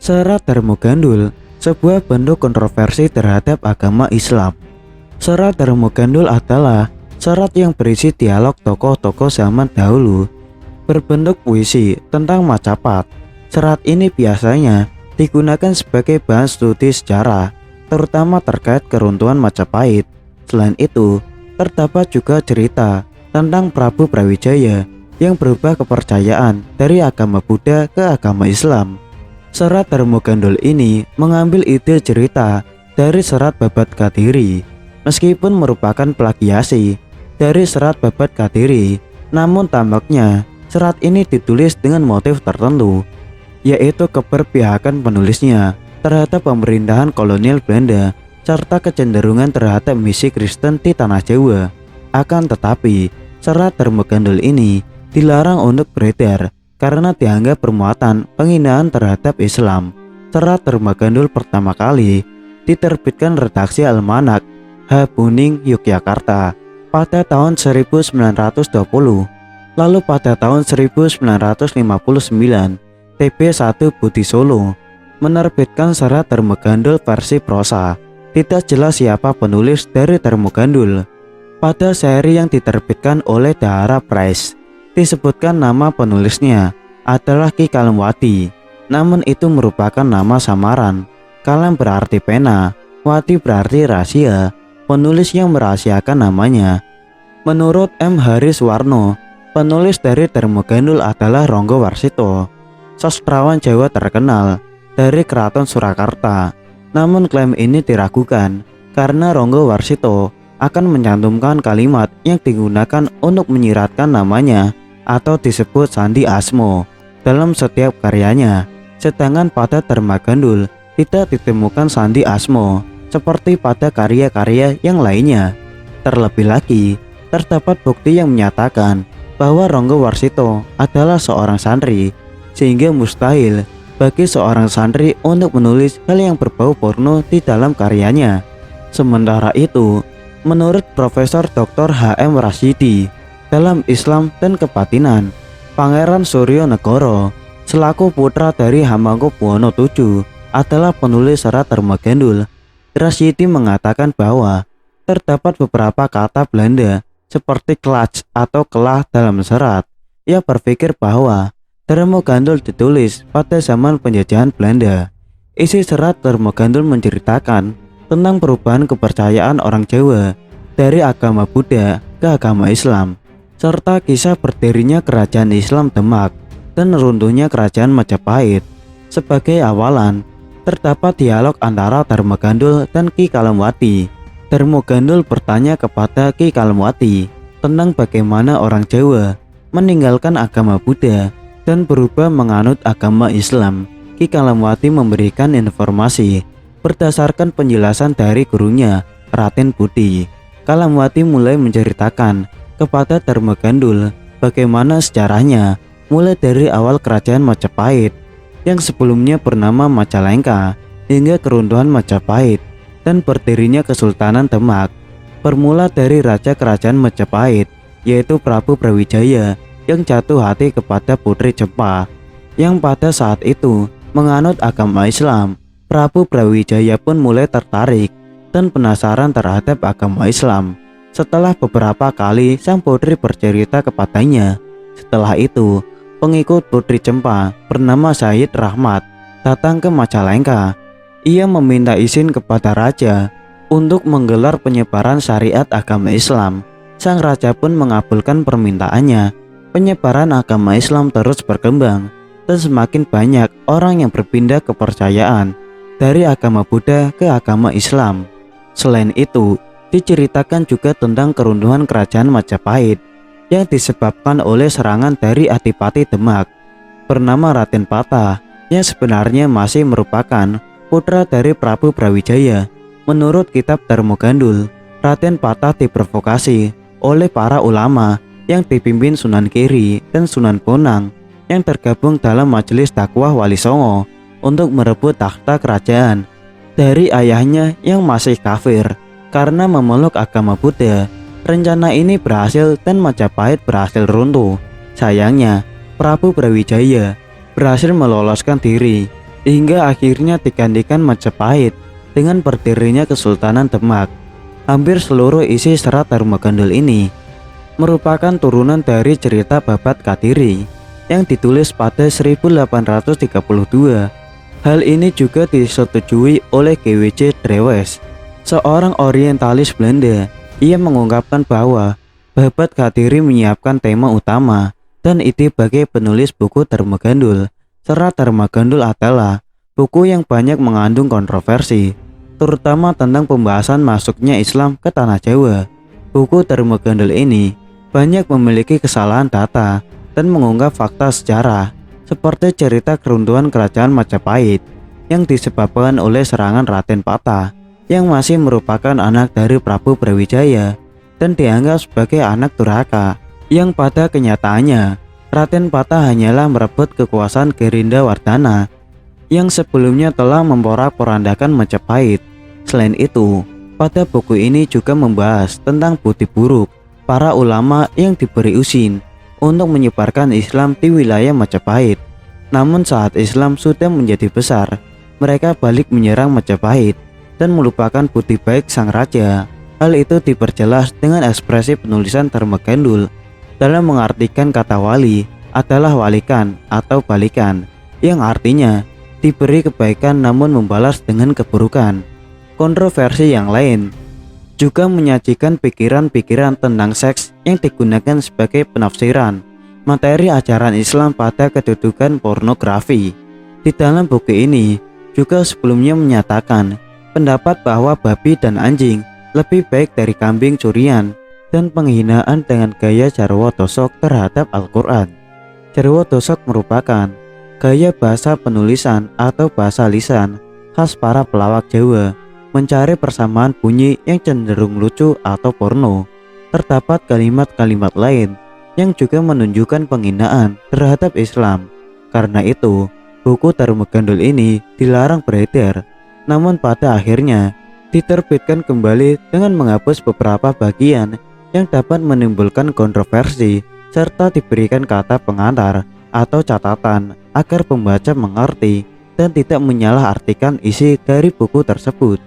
Serat Dharmogandul, sebuah bentuk kontroversi terhadap agama Islam. Serat Dharmogandul adalah serat yang berisi dialog tokoh-tokoh zaman dahulu, berbentuk puisi tentang Majapahit. Serat ini biasanya digunakan sebagai bahan studi sejarah, terutama terkait keruntuhan Majapahit. Selain itu, terdapat juga cerita tentang Prabu Brawijaya yang berubah kepercayaan dari agama Buddha ke agama Islam. Serat Dharmogandul ini mengambil ide cerita dari serat Babad Kadiri. Meskipun merupakan plagiasi dari serat Babad Kadiri, namun tampaknya serat ini ditulis dengan motif tertentu, yaitu keberpihakan penulisnya terhadap pemerintahan kolonial Belanda serta kecenderungan terhadap misi Kristen di tanah Jawa. Akan tetapi, serat Dharmogandul ini dilarang untuk beredar karena dianggap bermuatan penghinaan terhadap Islam. Serat Dharmogandul pertama kali diterbitkan redaksi Almanak H. Buning Yogyakarta pada tahun 1920. Lalu pada tahun 1959, TB1 Budi Solo menerbitkan serat Dharmogandul versi prosa. Tidak jelas siapa penulis dari Dharmogandul. Pada seri yang diterbitkan oleh Dahara Press, disebutkan nama penulisnya adalah Ki Kalemwadi, namun itu merupakan nama samaran. Kalem berarti pena, Wadi berarti rahasia, penulis yang merahasiakan namanya. Menurut M. Hariswarno, penulis dari Dharmogandul adalah Ronggo Warsito, sastrawan Jawa terkenal dari Keraton Surakarta. Namun klaim ini diragukan karena Ronggo Warsito akan mencantumkan kalimat yang digunakan untuk menyiratkan namanya atau disebut sandi asmo dalam setiap karyanya, sedangkan pada Dharmogandul tidak ditemukan sandi asmo seperti pada karya-karya yang lainnya. Terlebih lagi, terdapat bukti yang menyatakan bahwa Ronggo Warsito adalah seorang santri, sehingga mustahil bagi seorang santri untuk menulis hal yang berbau porno di dalam karyanya. Sementara itu, menurut Profesor Dr. H.M. Rasidi dalam Islam dan Kebatinan, Pangeran Suryo Negoro selaku putra dari Hamengkubuwono VII adalah penulis serat Dharmogandul. Rasidi mengatakan bahwa terdapat beberapa kata Belanda seperti klats atau kelah dalam serat. Ia berpikir bahwa Dharmogandul ditulis pada zaman penjajahan Belanda. Isi serat Dharmogandul menceritakan tentang perubahan kepercayaan orang Jawa dari agama Buddha ke agama Islam, serta kisah berdirinya kerajaan Islam Demak dan runtuhnya kerajaan Majapahit. Sebagai awalan, terdapat dialog antara Dharmogandul dan Ki Kalemwadi. Dharmogandul bertanya kepada Ki Kalemwadi tentang bagaimana orang Jawa meninggalkan agama Buddha dan berubah menganut agama Islam. Ki Kalemwadi memberikan informasi berdasarkan penjelasan dari gurunya, Raden Budi. Kalemwadi mulai menceritakan kepada Dharmogandul bagaimana sejarahnya mulai dari awal kerajaan Majapahit yang sebelumnya bernama Majalengka hingga keruntuhan Majapahit dan berdirinya Kesultanan Demak, bermula dari raja kerajaan Majapahit yaitu Prabu Brawijaya yang jatuh hati kepada putri Jempa yang pada saat itu menganut agama Islam. Prabu Brawijaya pun mulai tertarik dan penasaran terhadap agama Islam. Setelah beberapa kali sang putri bercerita kepadanya, setelah itu pengikut putri Jempa bernama Syahid Rahmat datang ke Majalengka. Ia meminta izin kepada raja untuk menggelar penyebaran syariat agama Islam. Sang raja pun mengabulkan permintaannya. Penyebaran agama Islam terus berkembang dan semakin banyak orang yang berpindah kepercayaan dari agama Buddha ke agama Islam. Selain itu, diceritakan juga tentang keruntuhan kerajaan Majapahit yang disebabkan oleh serangan dari Adipati Demak bernama Raden Patah yang sebenarnya masih merupakan putra dari Prabu Brawijaya. Menurut kitab Dharmogandul, Raden Patah diprovokasi oleh para ulama yang dipimpin Sunan Giri dan Sunan Bonang yang tergabung dalam Majelis Dakwah Wali Songo untuk merebut takhta kerajaan dari ayahnya yang masih kafir karena memeluk agama Buddha. Rencana ini berhasil dan Majapahit berhasil runtuh. Sayangnya, Prabu Brawijaya berhasil meloloskan diri hingga akhirnya digantikan Majapahit dengan berdirinya Kesultanan Demak. Hampir seluruh isi serat Dharma Gandul ini merupakan turunan dari cerita Babat Kadiri yang ditulis pada 1832. Hal ini juga disetujui oleh G.W.J. Drewes, seorang orientalis Belanda. Ia mengungkapkan bahwa Babat Kadiri menyiapkan tema utama dan ide bagi penulis buku Dharma Gandul. Serat Dharma Gandul adalah buku yang banyak mengandung kontroversi, terutama tentang pembahasan masuknya Islam ke tanah Jawa. Buku Dharma Gandul ini banyak memiliki kesalahan data dan mengungkap fakta sejarah, seperti cerita keruntuhan kerajaan Majapahit yang disebabkan oleh serangan Raden Patah yang masih merupakan anak dari Prabu Brawijaya dan dianggap sebagai anak durhaka, yang pada kenyataannya Raden Patah hanyalah merebut kekuasaan Gerinda Wardana yang sebelumnya telah memporak-porandakan Majapahit. Selain itu, pada buku ini juga membahas tentang budi buruk para ulama yang diberi izin untuk menyebarkan Islam di wilayah Majapahit. Namun saat Islam sudah menjadi besar, mereka balik menyerang Majapahit dan melupakan budi baik sang raja. Hal itu diperjelas dengan ekspresi penulisan Dharma Gandul dalam mengartikan kata wali adalah walikan atau balikan, yang artinya diberi kebaikan namun membalas dengan keburukan. Kontroversi yang lain juga menyajikan pikiran-pikiran tentang seks yang digunakan sebagai penafsiran materi ajaran Islam pada kedudukan pornografi. Di dalam buku ini juga sebelumnya menyatakan pendapat bahwa babi dan anjing lebih baik dari kambing curian, dan penghinaan dengan gaya Jarwo Dosok terhadap Al-Quran. Jarwo Dosok merupakan gaya bahasa penulisan atau bahasa lisan khas para pelawak Jawa, mencari persamaan bunyi yang cenderung lucu atau porno. Terdapat kalimat-kalimat lain yang juga menunjukkan penghinaan terhadap Islam. Karena itu, buku Dharma Gandul ini dilarang beredar, namun pada akhirnya diterbitkan kembali dengan menghapus beberapa bagian yang dapat menimbulkan kontroversi serta diberikan kata pengantar atau catatan agar pembaca mengerti dan tidak menyalahartikan isi dari buku tersebut.